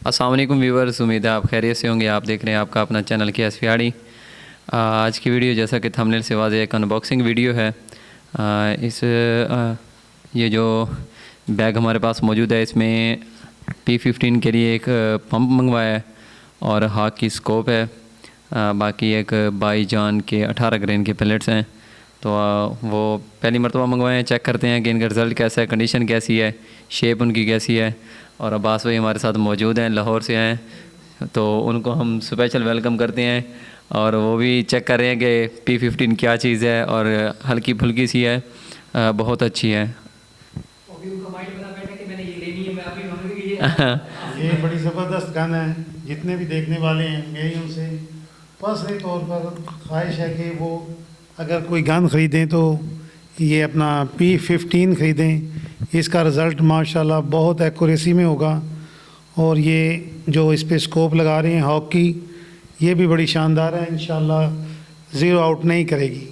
अस्सलाम वालेकुम व्यूअर्स, उम्मीद है आप खैरियत से होंगे। आप देख रहे हैं आपका अपना चैनल के एसफियाड़ी। आज की वीडियो जैसा कि थंबनेल से वाज़ेह एक अनबॉक्सिंग वीडियो है। ये जो बैग हमारे पास मौजूद है, इसमें P15 के लिए एक पंप मंगवाया है और हाक की स्कोप है। बाकी एक बाईजान के 18 ग्रेन के पैलेट्स हैं। तो वो पहली मरतबा मंगवाए हैं, चेक करते हैं कि इनका रिज़ल्ट कैसा है, कंडीशन कैसी है, शेप उनकी कैसी है। और अब्बास भाई हमारे साथ मौजूद हैं, लाहौर से हैं, तो उनको हम स्पेशल वेलकम करते हैं। और वो भी चेक कर रहे हैं कि P15 क्या चीज़ है और हल्की फुल्की सी है, बहुत अच्छी है। ये बड़ी ज़बरदस्त गन है। जितने भी देखने वाले हैं मेरी उनसे पर्सनली तौर पर ख्वाहिश है कि वो अगर कोई गन ख़रीदें तो ये अपना P15 ख़रीदें। इसका रिज़ल्ट माशाल्लाह बहुत एक्यूरेसी में होगा। और ये जो इस पे स्कोप लगा रहे हैं हॉक की, ये भी बड़ी शानदार है, इंशाल्लाह ज़ीरो आउट नहीं करेगी।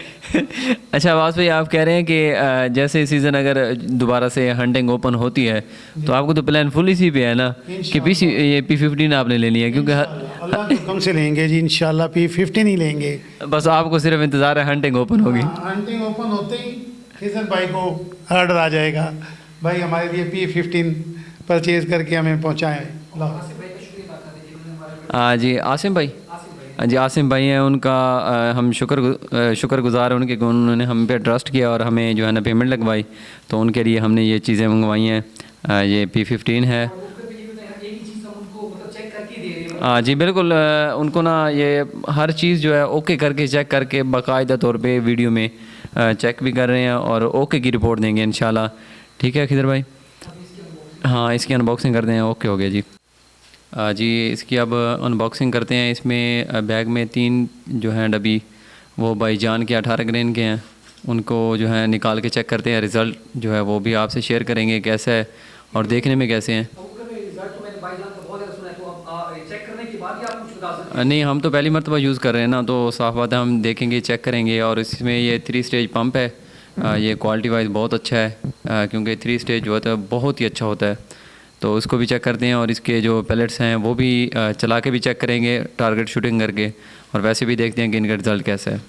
अच्छा अब्बास भाई, आप कह रहे हैं कि जैसे सीज़न अगर दोबारा से हंटिंग ओपन होती है तो आपको तो प्लान फुल इसी पे है ना कि ये P15 आपने लेनी है, क्योंकि अल्लाह के हुक्म से लेंगे जी, इंशाल्लाह P15 ही लेंगे। बस आपको सिर्फ इंतज़ार है हंटिंग ओपन होगी। हंटिंग ओपन होते ही खिजर भाई को ऑर्डर आ जाएगा, भाई हमारे लिए P15 परचेज़ करके हमें पहुँचाएँ। हाँ जी, आसिम भाई। हाँ जी, आसिम भाई हैं, उनका हम शुक्रगुज़ार हैं उनके, उन्होंने हम पे ट्रस्ट किया और हमें जो है ना पेमेंट लगवाई, तो उनके लिए हमने ये चीज़ें मंगवाई हैं। ये P15 है। हाँ जी बिल्कुल, उनको ना ये हर चीज़ जो है ओके करके चेक करके बाकायदा तौर पे वीडियो में चेक भी कर रहे हैं और ओके की रिपोर्ट देंगे इंशाल्लाह। ठीक है खिदर भाई? हाँ, इसकी अनबॉक्सिंग करते हैं। ओके हो गया जी। जी इसकी अब अनबॉक्सिंग करते हैं। इसमें बैग में 3 जो हैं डब्बी वो बाईजान के 18 ग्रेन के हैं, उनको जो है निकाल के चेक करते हैं। रिज़ल्ट जो है वो भी आपसे शेयर करेंगे कैसा है और देखने में कैसे हैं। नहीं, हम तो पहली मरतबा यूज़ कर रहे हैं ना, तो साफ़ बात है हम देखेंगे, चेक करेंगे। और इसमें ये 3 स्टेज पंप है। ये क्वालिटी वाइज बहुत अच्छा है, क्योंकि 3 स्टेज जो होता है बहुत ही अच्छा होता है, तो उसको भी चेक करते हैं। और इसके जो पैलेट्स हैं वो भी चला के भी चेक करेंगे टारगेट शूटिंग करके, और वैसे भी देखते हैं कि इनका रिज़ल्ट कैसा है।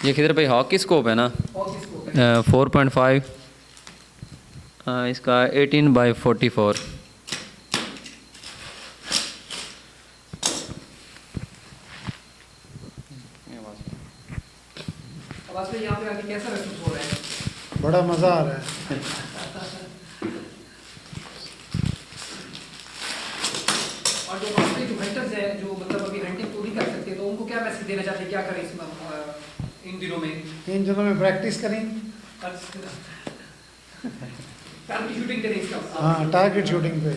ये किधर भाई हॉक की स्कोप है ना, 4.5, इसका 18x44। बड़ा मज़ा आ रहा है। और जो हंटर्स हैं जो मतलब अभी हंटिंग तो नहीं कर सकते, तो उनको क्या मैसेज देना चाहते हैं, क्या करें इसमें इन दिनों में? इन दिनों में प्रैक्टिस करें, टारगेट शूटिंग करें इसका। हाँ टारगेट शूटिंग पे।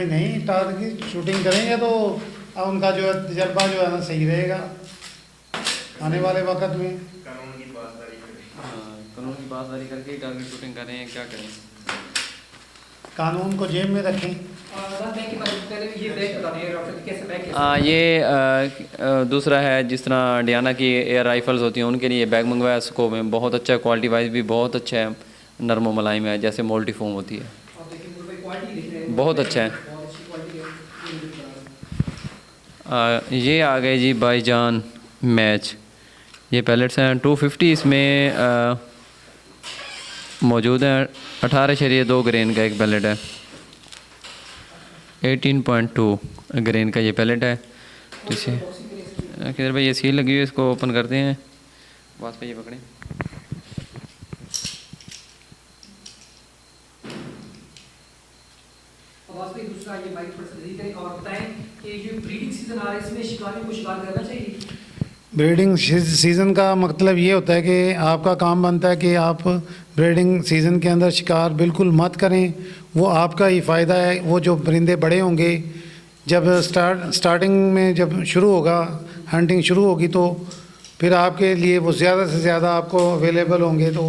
नहीं, टारगेट शूटिंग करेंगे तो उनका जो है तजर्बा जो है ना सही रहेगा आने वाले वक्त में। कानून की पासदारी करके टारगेट शूटिंग करें, क्या करें? कानून को जेब में रखें। ये दूसरा है, जिस तरह डियाना की एयर राइफल्स होती हैं उनके लिए बैग मंगवाया स्कोप में, बहुत अच्छा है, क्वालिटी वाइज भी बहुत अच्छा है, नरम मुलायम है, जैसे मोल्टी फोम होती है, बहुत अच्छा है। ये आ गए जी बाईजान मैच, ये पैलेट्स हैं 250, इसमें मौजूद है 18.2 ग्रेन का एक पैलेट है, 18.2 ग्रेन का ये पैलेट है। तो इसे किधर भाई ये सील लगी हुई है, इसको ओपन करते हैं। बस पे ये पकड़ें। दूसरा ये बाइक पर करें और बताएं कि जो ब्रीडिंग सीजन आ रहा है इसमें शिकारी को शिकार करना चाहिए? ब्रीडिंग सीज़न का मतलब ये होता है कि आपका काम बनता है कि आप ब्रीडिंग सीज़न के अंदर शिकार बिल्कुल मत करें, वो आपका ही फ़ायदा है। वो जो परिंदे बड़े होंगे, जब स्टार्टिंग में जब शुरू होगा हंटिंग शुरू होगी, तो फिर आपके लिए वो ज़्यादा से ज़्यादा आपको अवेलेबल होंगे, तो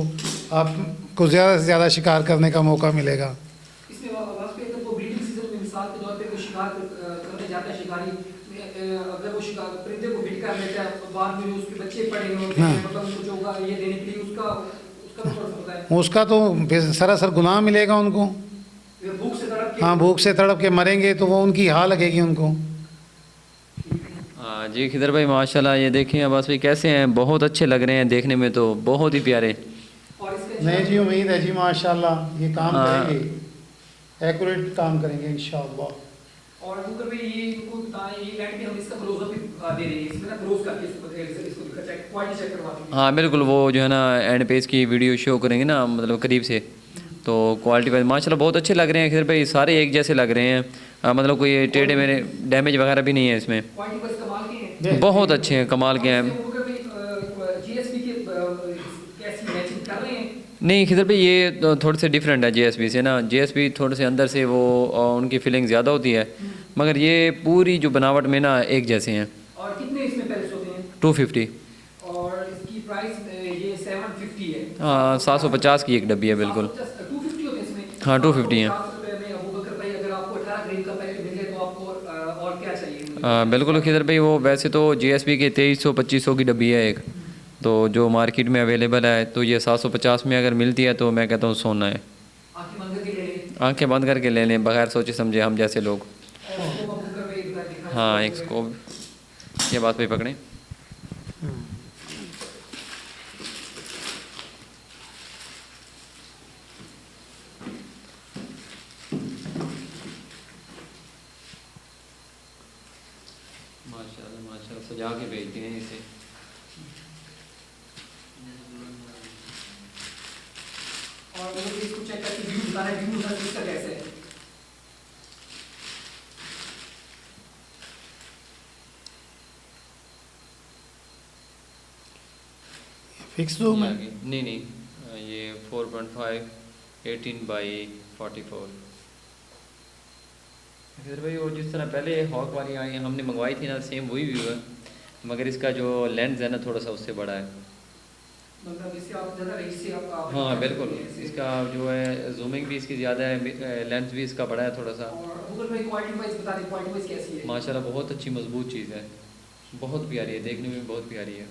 आपको ज़्यादा से ज़्यादा शिकार करने का मौका मिलेगा। इसमें ब्रीडिंग सीजन में मिसाल के तौर पे कोई शिकार करने जाता है शिकारी, अगर वो शिकार परिंदे को हिट कर लेता है, बाद में जो उसके बच्चे पड़े होते हैं, मतलब उनको जो होगा ये देने के लिए, उसका उसका भी थोड़ा सा बताएं। उसका तो फिर सरासर गुनाह मिलेगा उनको। ये भूख से तड़प के। हाँ, भूख से तड़प के मरेंगे तो वो उनकी हाँ लगेगी उनको। हाँ जी खिदर भाई माशाल्लाह, ये देखें अब्बास भाई कैसे हैं, बहुत अच्छे लग रहे हैं देखने में तो, बहुत ही प्यारे। और इसके नहीं जी, उम्मीद है जी माशाल्लाह ये काम हाँ। करेंगे, एक्यूरेट काम करेंगे इंशाअल्लाह। और अगर भाई ये इनको बताएं, ये लैंड पे हम इसका क्लोजअप भी दे रहे हैं, इसमें ना क्लोज करके इसको दिखा चेक क्वालिटी चेक करवा देंगे। हाँ बिल्कुल, वो जो है ना एंड पे इसकी वीडियो शो करेंगे ना, मतलब करीब से, तो क्वालिटी वाइज माशाल्लाह बहुत अच्छे लग रहे हैं खिदर भाई, सारे एक जैसे लग रहे हैं। मतलब कोई टेढ़े मेरे डैमेज वगैरह भी नहीं है इसमें, क्वालिटी बस कमाल की है। बहुत अच्छे हैं, कमाल के हैं। जीएसपी के कैसी मैचिंग कर रहे हैं? नहीं खिदर भाई ये तो थोड़े से डिफरेंट है जीएसबी से ना, जीएसबी थोड़े से अंदर से वो उनकी फीलिंग ज़्यादा होती है, मगर ये पूरी जो बनावट में ना एक जैसे हैं। और कितने इसमें पैलेट्स होते हैं? 250। और इसकी प्राइस ये 750 है। हाँ 750 की एक डब्बी है बिल्कुल। 250 होते हैं इसमें। हाँ 250 हैं। 50 रुपए में अबू बकर भाई, अगर आपको 18 ग्रेड का पैकेट मिल जाए तो आपको और क्या चाहिए? बिल्कुल खिदर भाई, वो वैसे तो जीएसबी के 2300-2500 की डब्बी है एक, तो जो मार्केट में अवेलेबल है, तो ये 750 में अगर मिलती है तो मैं कहता हूँ सोना है। आंखें बंद करके ले लें। आंखें बंद करके ले लें बगैर सोचे समझे हम जैसे लोग। और उसको अबू बकर भाई दिखा। हाँ एक स्कोप, ये बात पे पकड़ें। माशाल्लाह माशाल्लाह, सजा के भेजते हैं इसे। और वो भी इसको चेक करके व्यू बताना है, व्यू इसका कैसे है। फिक्स दो मैं। नहीं नहीं, ये 4.5 18/44। फिर भाई वो जिस तरह पहले हॉक वाली आई हमने मंगवाई थी ना, सेम वही व्यू है, मगर इसका जो लेंस है ना थोड़ा सा उससे बड़ा है। मतलब इससे आप ज़्यादा रेंज से आप हाँ बिल्कुल, इसका जो है जूमिंग भी इसकी ज़्यादा है, लेंस भी इसका बड़ा है थोड़ा सा। और गूगल भाई क्वालिटी वाइज बता दें, क्वालिटी वाइज कैसी है? माशाल्लाह बहुत अच्छी मजबूत चीज़ है, बहुत प्यारी है, देखने में बहुत प्यारी है।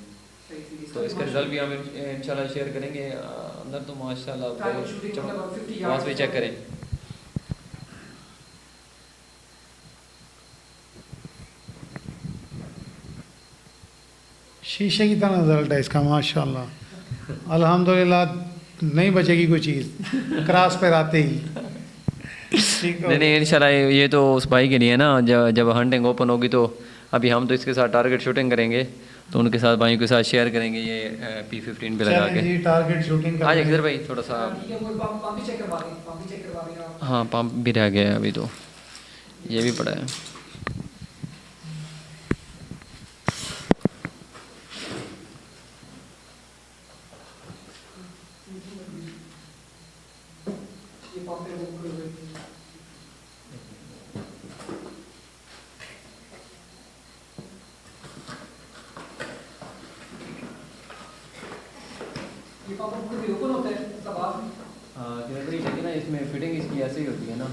तो इसका रिजल्ट भी हम इंशाल्लाह शेयर करेंगे। अंदर तो माशाल्लाह बहुत शूटिंग आवाज़ भी चेक करें। शीशे की तरह रिजल्ट है इसका माशाल्लाह। अल्हम्दुलिल्लाह नहीं बचेगी कोई चीज़ क्रॉस पर आते ही। ठीक हो नहीं नहीं इंशाल्लाह ये तो उस भाई के लिए ना, जब हंटिंग ओपन होगी तो अभी हम तो इसके साथ टारगेट शूटिंग करेंगे, तो उनके साथ भाइयों के साथ शेयर करेंगे ये P15 पे लगा के। जी टारगेट शूटिंग आज इधर भाई थोड़ा सा, ठीक है, वो पंप भी चेक करवा दें, पंप भी चेक करवा दें आप। हाँ पंप भी रह गया है अभी, तो ये भी पड़ा है। ये पंप पे वो कर दें। ये पंप भी ओपन होता है मतलब आप हाँ देखिए ना, इसमें फिटिंग इसकी ऐसे ही होती है ना,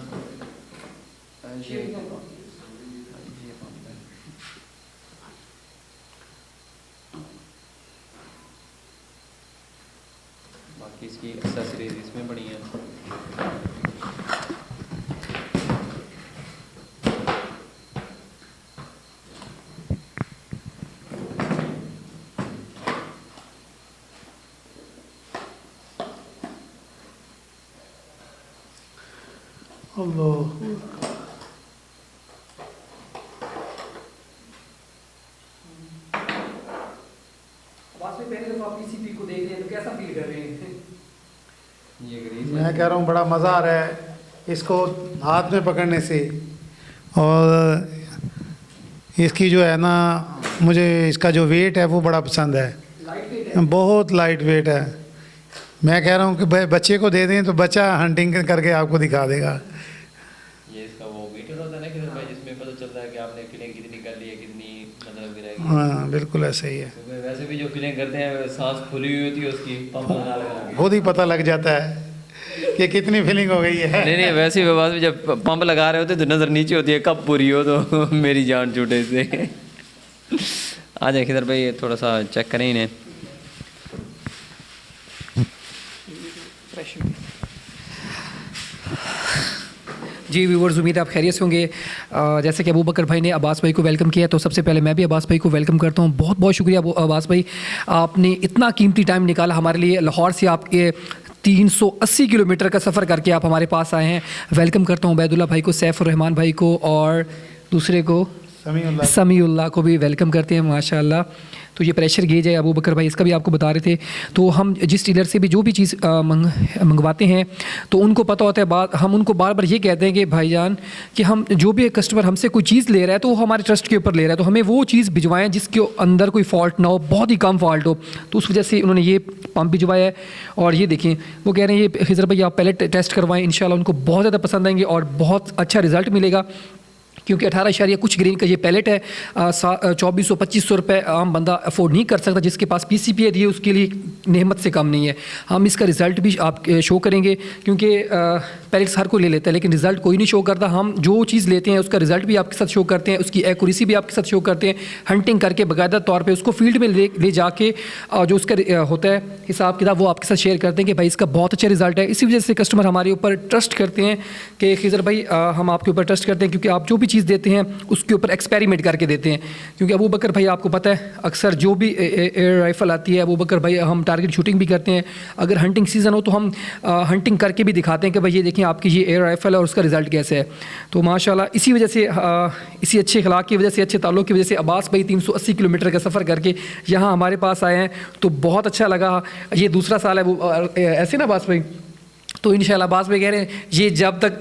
ये शेप में ये पंप है। बाकी इसकी एक्सेसरीज इसमें पड़ी हैं। अल्लाह। बाद में पहले दफा पीसीपी को देख रहे हैं तो कैसा फील कर रहे हैं? ये ग्रीस मैं कह रहा हूँ बड़ा मज़ा आ रहा है इसको हाथ में पकड़ने से, और इसकी जो है ना, मुझे इसका जो वेट है वो बड़ा पसंद है, लाइट वेट है। बहुत लाइट वेट है। मैं कह रहा हूँ कि भाई बच्चे को दे दें तो बच्चा हंटिंग करके आपको दिखा देगा। ये इसका वो मीटर होता है ना किधर भाई, जिसमें पता चलता है कि आपने फीलिंग कितनी कर ली है, कितनी मतलब गिराई। हाँ बिल्कुल ऐसा ही है, क्योंकि वैसे भी जो फीलिंग करते हैं सांस खुली हुई होती है उसकी, पंप लगा लगा के। खुद ही पता लग जाता है कि कितनी फीलिंग हो गई है। नहीं नहीं, वैसे ही बात में जब पंप लगा रहे होते तो नज़र नीचे होती है, कब पूरी हो तो मेरी जान छूटे इससे। आ जाए किधर भाई, ये थोड़ा सा चेक करें इन्हें। जी व्यूवर्स, उम्मीद है आप खैरियत से होंगे। जैसे कि अबू बकर भाई ने अब्बास भाई को वेलकम किया, तो सबसे पहले मैं भी अब्बास भाई को वेलकम करता हूँ। बहुत बहुत शुक्रिया अब्बास भाई, आपने इतना कीमती टाइम निकाला हमारे लिए। लाहौर से आपके 380 किलोमीटर का सफ़र करके आप हमारे पास आए हैं। वेलकम करता हूँ उबैदुल्लाह भाई को, सैफुर रहमान भाई को, और दूसरे को समीउल्लाह को भी वेलकम करते हैं माशाल्लाह। तो ये प्रेशर गेज है, अबू बकर भाई इसका भी आपको बता रहे थे। तो हम जिस डीलर से भी जो भी चीज़ मंगवाते हैं तो उनको पता होता है बात, हम उनको बार बार ये कहते हैं कि भाईजान कि हम जो भी कस्टमर हमसे कोई चीज़ ले रहा है तो वो हमारे ट्रस्ट के ऊपर ले रहा है, तो हमें वो चीज़ भिजवाएं जिसके अंदर कोई फॉल्ट ना हो, बहुत ही कम फॉल्ट हो। तो उस वजह से उन्होंने ये पंप भिजवाया है। और ये देखें, वो कह रहे हैं ये खिजर भाई आप पहले टेस्ट करवाएं, इंशाल्लाह उनको बहुत ज़्यादा पसंद आएंगे और बहुत अच्छा रिज़ल्ट मिलेगा। क्योंकि 18 कुछ ग्रेन का ये पैलेट है, 2400-2500 रुपये आम बंदा अफोर्ड नहीं कर सकता। जिसके पास PCP है उसके लिए नेमत से कम नहीं है। हम इसका रिज़ल्ट भी आप शो करेंगे, क्योंकि पैलेट्स हर कोई ले लेता है लेकिन रिज़ल्ट कोई नहीं शो करता। हम जो चीज़ लेते हैं उसका रिज़ल्ट भी आपके साथ शो करते हैं, उसकी एक्यूरेसी भी आपके साथ शो करते हैं। हंटिंग करके बाकायदा तौर पर उसको फील्ड में ले जाके जो उसका होता है हिसाब किताब वो आपके साथ शेयर करते हैं कि भाई इसका बहुत अच्छा रिज़ल्ट है। इसी वजह से कस्टमर हमारे ऊपर ट्रस्ट करते हैं कि खिजर भाई हम आपके ऊपर ट्रस्ट करते हैं, क्योंकि आप जो भी चीज़ देते हैं उसके ऊपर एक्सपेरिमेंट करके देते हैं। क्योंकि अबू बकर भाई आपको पता है अक्सर जो भी एयर राइफ़ल आती है, अबू बकर भाई हम टारगेट शूटिंग भी करते हैं। अगर हंटिंग सीज़न हो तो हम हंटिंग करके भी दिखाते हैं कि भाई ये देखें आपकी ये एयर राइफ़ल है और उसका रिज़ल्ट कैसे है। तो माशाल्लाह इसी वजह से इसी अच्छे अखलाक की वजह से, अच्छे ताल्लुक़ की वजह से अब्बास भाई 380 किलोमीटर का सफ़र करके यहाँ हमारे पास आए हैं, तो बहुत अच्छा लगा। ये दूसरा साल है वो ऐसे ना अब्बास भाई, तो इंशाल्लाह अब्बास भाई कह रहे हैं ये जब तक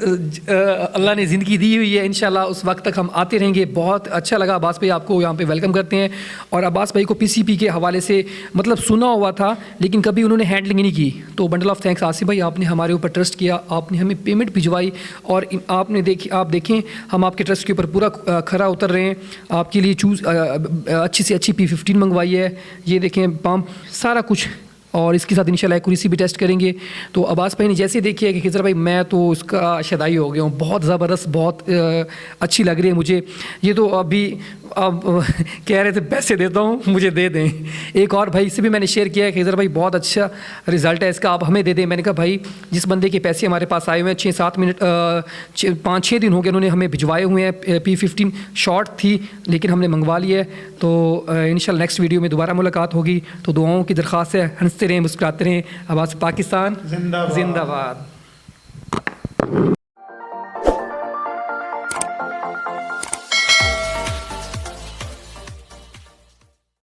अल्लाह ने ज़िंदगी दी हुई है इंशाल्लाह उस वक्त तक हम आते रहेंगे। बहुत अच्छा लगा अब्बास भाई, आपको यहाँ पे वेलकम करते हैं। और अब्बास भाई को PCP के हवाले से मतलब सुना हुआ था लेकिन कभी उन्होंने हैंडलिंग नहीं की। तो बंडल ऑफ थैंक्स आसिफ भाई, आपने हमारे ऊपर ट्रस्ट किया, आपने हमें पेमेंट भिजवाई और आप देखें हम आपके ट्रस्ट के ऊपर पूरा खरा उतर रहे हैं। आपके लिए अच्छी से अच्छी P15 मंगवाई है, ये देखें पंप सारा कुछ, और इसके साथ इंशाल्लाह एक्यूरेसी भी टेस्ट करेंगे। तो अब्बास भाई ने जैसे देखिए कि खिजर भाई मैं तो उसका शदाई हो गया हूँ, बहुत ज़बरदस्त, बहुत अच्छी लग रही है मुझे ये। तो अभी अब कह रहे थे पैसे देता हूँ मुझे दे दें। एक और भाई से भी मैंने शेयर किया है, खिजर भाई बहुत अच्छा रिज़ल्ट है इसका, आप हमें दे दें। मैंने कहा भाई जिस बंदे के पैसे हमारे पास आए हुए हैं 6-7 मिनट 5-6 दिन हो गए उन्होंने हमें भिजवाए हुए हैं। P15 शॉर्ट थी लेकिन हमने मंगवा लिया है। तो इंशाल्लाह नेक्स्ट वीडियो में दोबारा मुलाकात होगी। तो दुआओं की दरख्वास्त है, हंसते रहें, मुस्कुराते रहें। अब्बास पाकिस्तान जिंदाबाद।